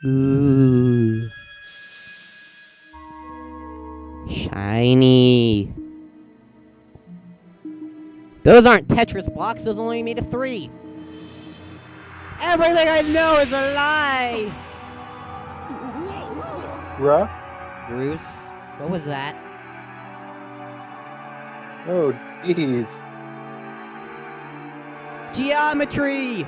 Ooh. Shiny. Those aren't Tetris blocks, those are only made of 3. Everything I know is a lie! Bruce, what was that? Oh, jeez. Geometry!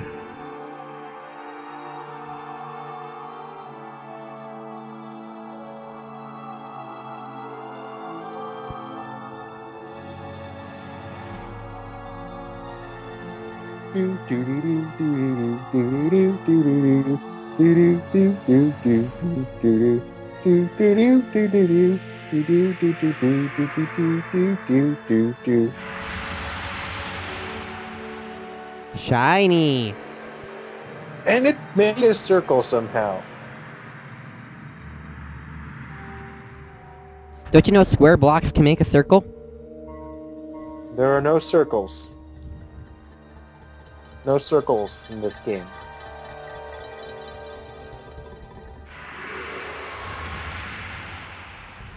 Shiny! And it made a circle somehow. Don't you know square blocks can make a circle? There are no circles. No circles in this game.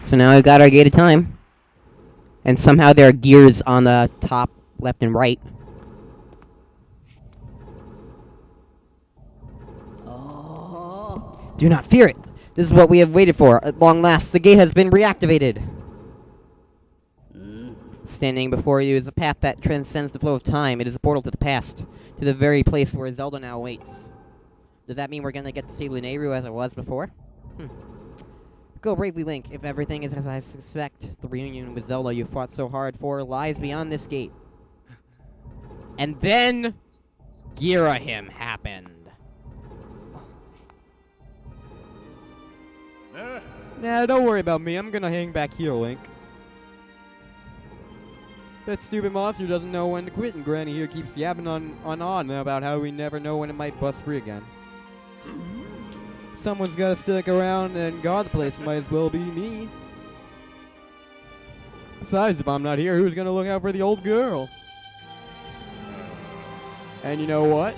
So now we've got our gate of time. And somehow there are gears on the top, left, and right. Oh. Do not fear it! This is what we have waited for. At long last, the gate has been reactivated. Standing before you is a path that transcends the flow of time. It is a portal to the past, to the very place where Zelda now waits. Does that mean we're gonna get to see Luneru as it was before? Go bravely, Link. If everything is as I suspect, the reunion with Zelda you fought so hard for lies beyond this gate. And then, Girahim happened. Nah, don't worry about me. I'm gonna hang back here, Link. That stupid monster doesn't know when to quit, and Granny here keeps yapping on about how we never know when it might bust free again. Someone's gotta stick around and guard the place. Might as well be me. Besides, if I'm not here, who's gonna look out for the old girl? And you know what?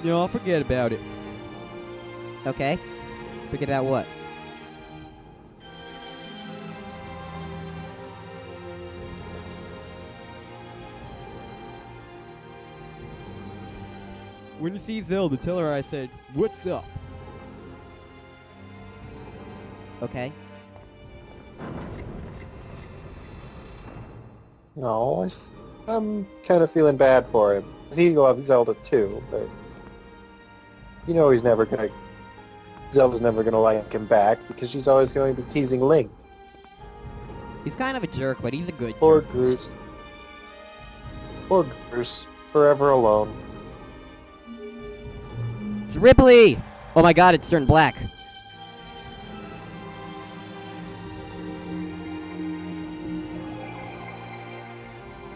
No, I'll forget about it. Okay. Forget about what? When you see Zelda, tell her I said, "What's up?" Okay. No, I'm kind of feeling bad for him. He loves Zelda too, but you know Zelda's never gonna like him back because she's always going to be teasing Link. He's kind of a jerk, but he's a good Poor jerk. Bruce. Poor Bruce. Forever alone. It's Ripley! Oh my god, it's turned black.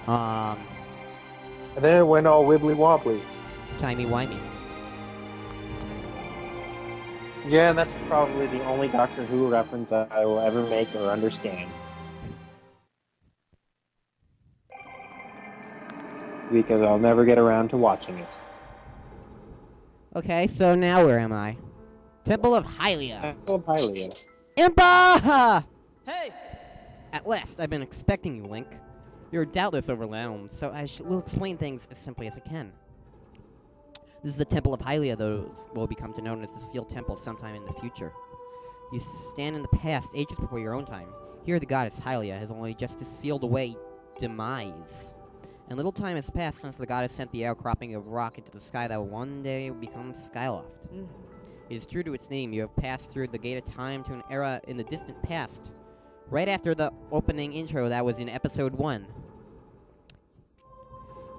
And then it went all wibbly wobbly. Timey-wimey. Yeah, and that's probably the only Doctor Who reference I will ever make or understand. Because I'll never get around to watching it. Okay, so now where am I? Temple of Hylia. Temple of Hylia. Impa! Hey! At last, I've been expecting you, Link. You're doubtless overwhelmed, so I will explain things as simply as I can. This is the Temple of Hylia, though will become to known as the Sealed Temple sometime in the future. You stand in the past, ages before your own time. Here the goddess Hylia has only just sealed away demise. And little time has passed since the goddess sent the outcropping of rock into the sky that will one day become Skyloft. It is true to its name, you have passed through the gate of time to an era in the distant past, right after the opening intro that was in episode 1.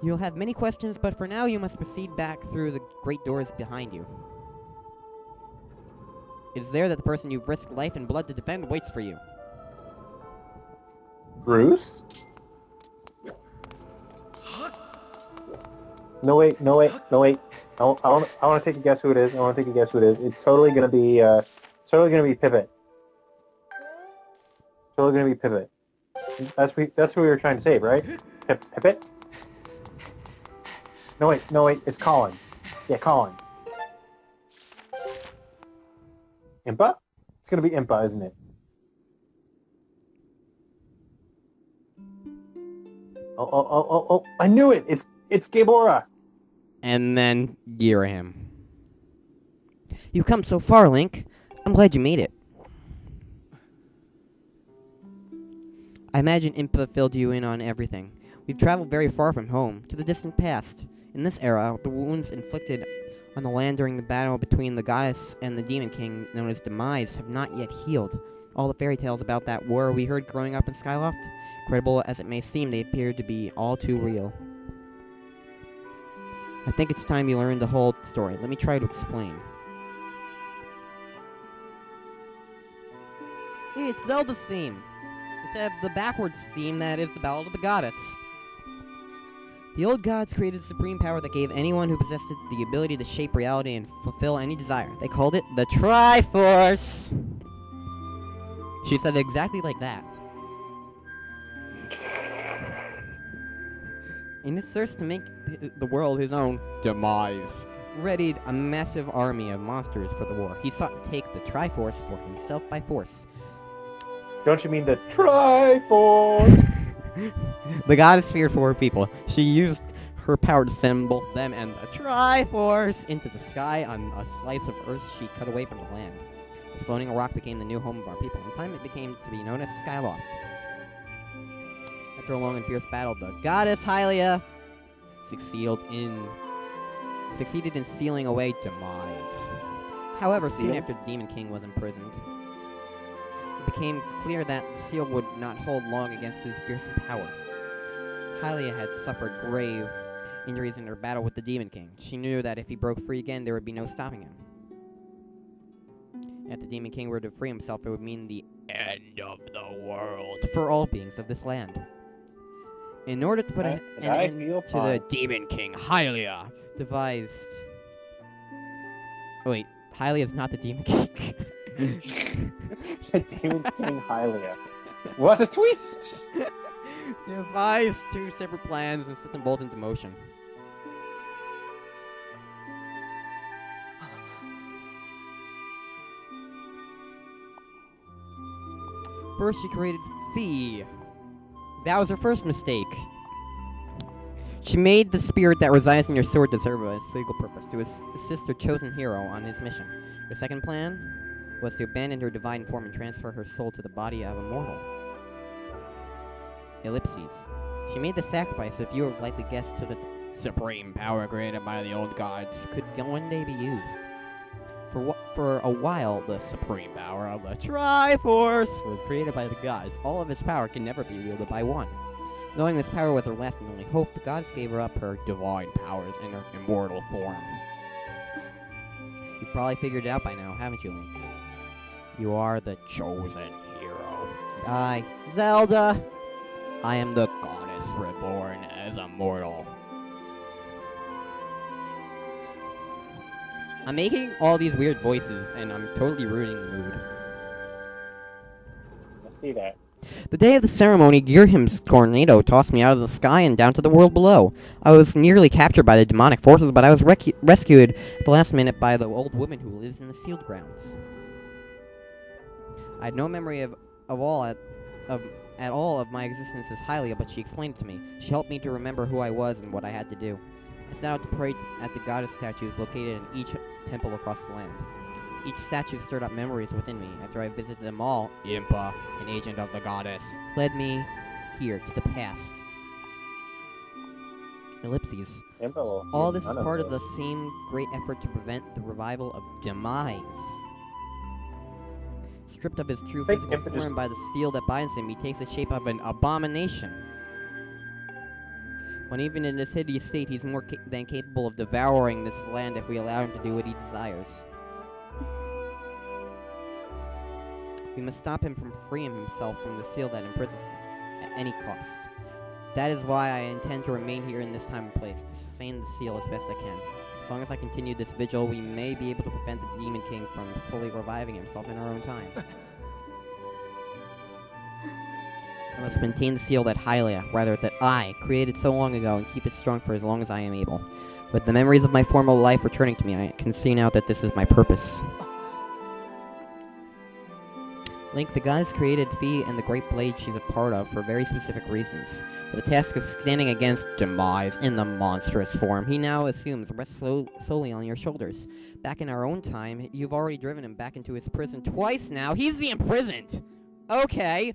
You'll have many questions, but for now you must proceed back through the great doors behind you. It is there that the person you've risked life and blood to defend waits for you. Bruce? No wait. I want to take a guess who it is. It's totally gonna be Pivot. That's who we were trying to save, right? Pip? No wait, it's Colin. Yeah, Colin. Impa? It's gonna be Impa, isn't it? Oh! I knew it. It's Gabora. And then Girahim. You've come so far, Link. I'm glad you made it. I imagine Impa filled you in on everything. We've traveled very far from home, to the distant past. In this era, the wounds inflicted on the land during the battle between the goddess and the demon king, known as Demise, have not yet healed. All the fairy tales about that war we heard growing up in Skyloft, incredible as it may seem, they appeared to be all too real. I think it's time you learned the whole story. Let me try to explain. Hey, it's Zelda's theme. Instead of the backwards theme that is the Ballad of the Goddess. The old gods created a supreme power that gave anyone who possessed it the ability to shape reality and fulfill any desire. They called it the TRIFORCE. She said it exactly like that. In his search to make the world his own, Demise readied a massive army of monsters for the war. He sought to take the Triforce for himself by force. Don't you mean the Triforce? The goddess feared for her people. She used her power to send both them and the Triforce into the sky on a slice of earth she cut away from the land. This floating rock became the new home of our people. In time, it became to be known as Skyloft. After a long and fierce battle, the goddess Hylia succeeded in sealing away Demise. However, soon after the Demon King was imprisoned, it became clear that the seal would not hold long against his fearsome power. Hylia had suffered grave injuries in her battle with the Demon King. She knew that if he broke free again, there would be no stopping him. And if the Demon King were to free himself, it would mean the end of the world for all beings of this land. In order to put an end to the Demon King, Hylia devised... Oh wait, Hylia is not the Demon King. The Demon King Hylia. What a twist! Devised two separate plans and set them both into motion. First, she created Fee. That was her first mistake. She made the spirit that resides in your sword to serve a single purpose, to assist her chosen hero on his mission. Her second plan was to abandon her divine form and transfer her soul to the body of a mortal. Ellipses. She made the sacrifice so few have likely guessed to the supreme power created by the old gods could one day be used. For a while, the supreme power of the Triforce was created by the gods. All of its power can never be wielded by one. Knowing this power was her last and only hope, the gods gave her up her divine powers in her immortal form. You've probably figured it out by now, haven't you, Link? You are the chosen hero. And I, Zelda, I am the goddess reborn as a mortal. I'm making all these weird voices, and I'm totally ruining the mood. I see that. The day of the ceremony, Girahim's tornado tossed me out of the sky and down to the world below. I was nearly captured by the demonic forces, but I was rescued at the last minute by the old woman who lives in the sealed grounds. I had no memory at all of my existence as Hylia, but she explained it to me. She helped me to remember who I was and what I had to do. I set out to pray at the goddess statues located in each temple across the land. Each statue stirred up memories within me. After I visited them all, Impa, an agent of the goddess, led me here to the past. Ellipses. All this is part of the same great effort to prevent the revival of Demise. Stripped of his true physical form by the steel that binds him, he takes the shape of an abomination. When even in this hideous state, he's more than capable of devouring this land if we allow him to do what he desires. We must stop him from freeing himself from the seal that imprisons him, at any cost. That is why I intend to remain here in this time and place, to sustain the seal as best I can. As long as I continue this vigil, we may be able to prevent the Demon King from fully reviving himself in our own time. I must maintain the seal that I created so long ago and keep it strong for as long as I am able. With the memories of my former life returning to me, I can see now that this is my purpose. Link, the goddess created Fi and the great blade she's a part of for very specific reasons. For the task of standing against Demise in the monstrous form he now assumes rests solely on your shoulders. Back in our own time, you've already driven him back into his prison twice now. He's the imprisoned! Okay.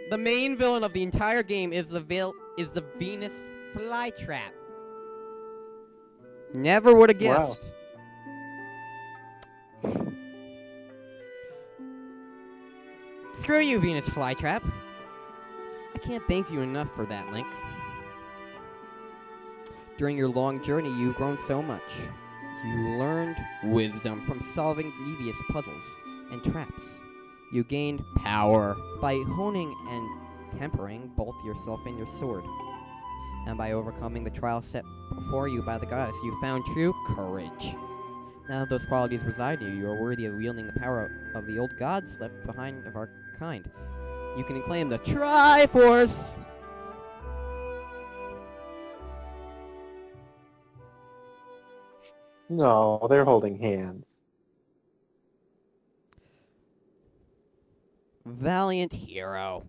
The main villain of the entire game is the Venus flytrap. Never would have guessed. Wow. Screw you, Venus flytrap. I can't thank you enough for that, Link. During your long journey, you've grown so much. You learned wisdom from solving devious puzzles and traps. You gained power by honing and tempering both yourself and your sword. And by overcoming the trials set before you by the goddess, you found true courage. Now that those qualities reside in you, you are worthy of wielding the power of the old gods left behind of our kind. You can claim the TRIFORCE! No, they're holding hands. Valiant hero.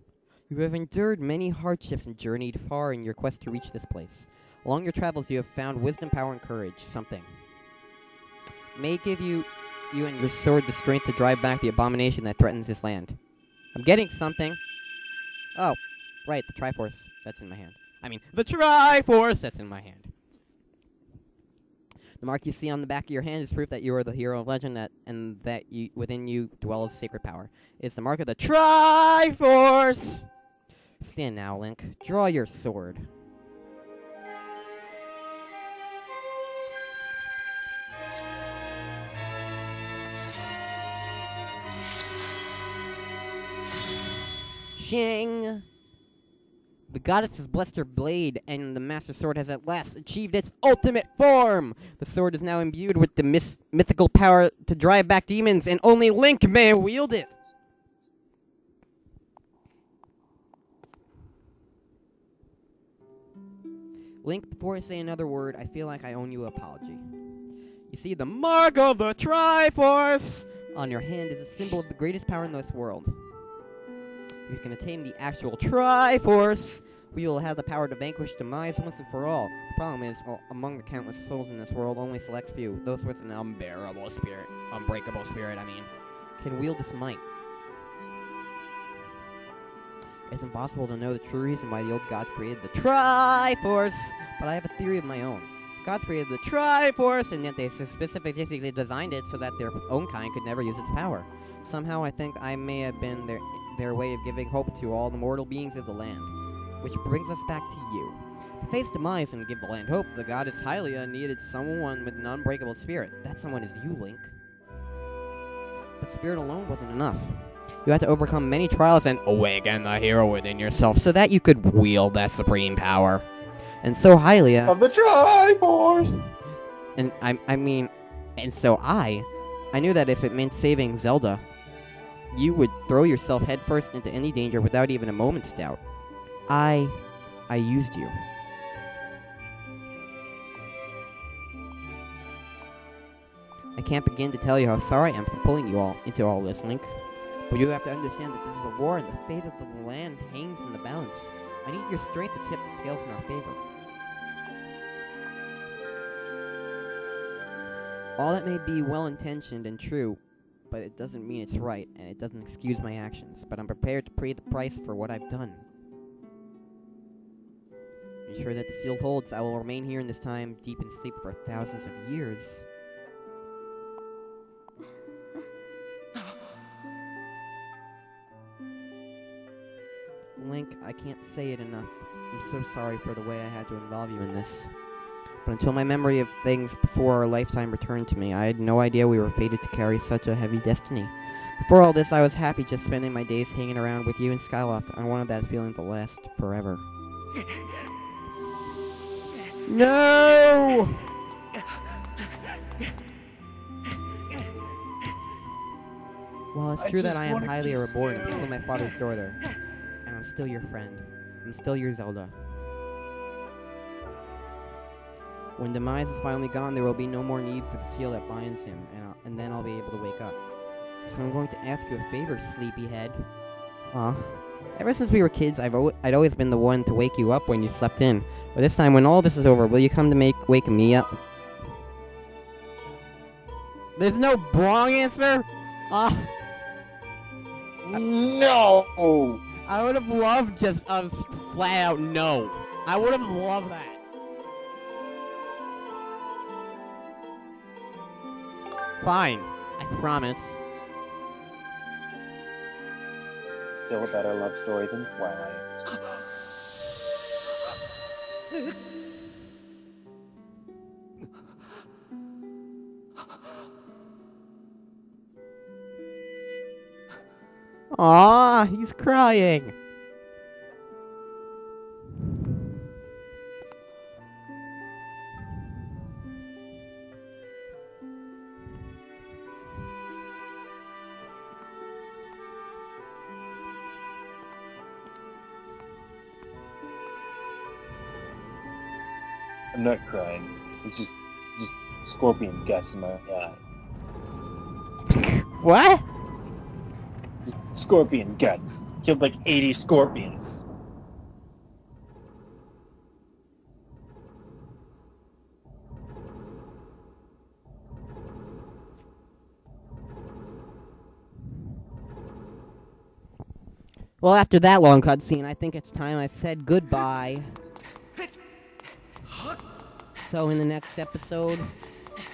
You have endured many hardships and journeyed far in your quest to reach this place. Along your travels, you have found wisdom, power, and courage. Something may give you and your sword the strength to drive back the abomination that threatens this land. I'm getting something. Oh, right, the TRIFORCE. That's in my hand. I mean, the TRIFORCE! That's in my hand. The mark you see on the back of your hand is proof that you are the hero of legend and that within you dwells sacred power. It's the mark of the TRIFORCE! Stand now, Link. Draw your sword. Shing! The goddess has blessed her blade, and the Master Sword has at last achieved its ultimate form! The sword is now imbued with the mythical power to drive back demons, and only Link may wield it! Link, before I say another word, I feel like I owe you an apology. You see, the mark of the TRIFORCE on your hand is a symbol of the greatest power in this world. If you can attain the actual TRIFORCE, we will have the power to vanquish Demise once and for all. The problem is, well, among the countless souls in this world, only select few, those with an unbearable spirit, unbreakable spirit, can wield this might. It's impossible to know the true reason why the old gods created the TRIFORCE, but I have a theory of my own. The gods created the TRIFORCE, and yet they specifically designed it so that their own kind could never use its power. Somehow I think I may have been their way of giving hope to all the mortal beings of the land. Which brings us back to you. To face Demise and give the land hope, the goddess Hylia needed someone with an unbreakable spirit. That someone is you, Link. But spirit alone wasn't enough. You had to overcome many trials and awaken the hero within yourself so that you could wield that supreme power. And so Hylia... Of the TRIFORCE! And I knew that if it meant saving Zelda, you would throw yourself headfirst into any danger without even a moment's doubt. I used you. I can't begin to tell you how sorry I am for pulling you all into all this, Link. But you have to understand that this is a war and the fate of the land hangs in the balance. I need your strength to tip the scales in our favor. All that may be well-intentioned and true, but it doesn't mean it's right, and it doesn't excuse my actions. But I'm prepared to pay the price for what I've done. Ensure that the seal holds, I will remain here in this time, deep in sleep for thousands of years. Link, I can't say it enough. I'm so sorry for the way I had to involve you in this. But until my memory of things before our lifetime returned to me, I had no idea we were fated to carry such a heavy destiny. Before all this, I was happy just spending my days hanging around with you in Skyloft. I wanted that feeling to last forever. No! While it's true that I am highly reborn and still my father's daughter, and I'm still your friend. I'm still your Zelda. When Demise is finally gone, there will be no more need for the seal that binds him, and then I'll be able to wake up. So I'm going to ask you a favor, sleepyhead. Aw. Ever since we were kids, I'd always been the one to wake you up when you slept in. But this time, when all this is over, will you come to wake me up? There's no wrong answer? No! I would have loved just a flat out no. I would have loved that. Fine. I promise. Still a better love story than Twilight. Aw, he's crying. I'm not crying. It's just scorpion guts in my eye. What? Scorpion guts. Killed like 80 scorpions. Well, after that long cutscene, I think it's time I said goodbye. So in the next episode,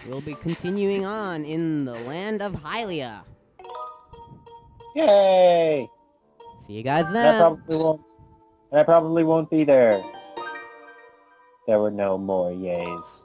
we'll be continuing on in the land of Hylia. Yay! See you guys And then. I probably won't be there. There were no more yays.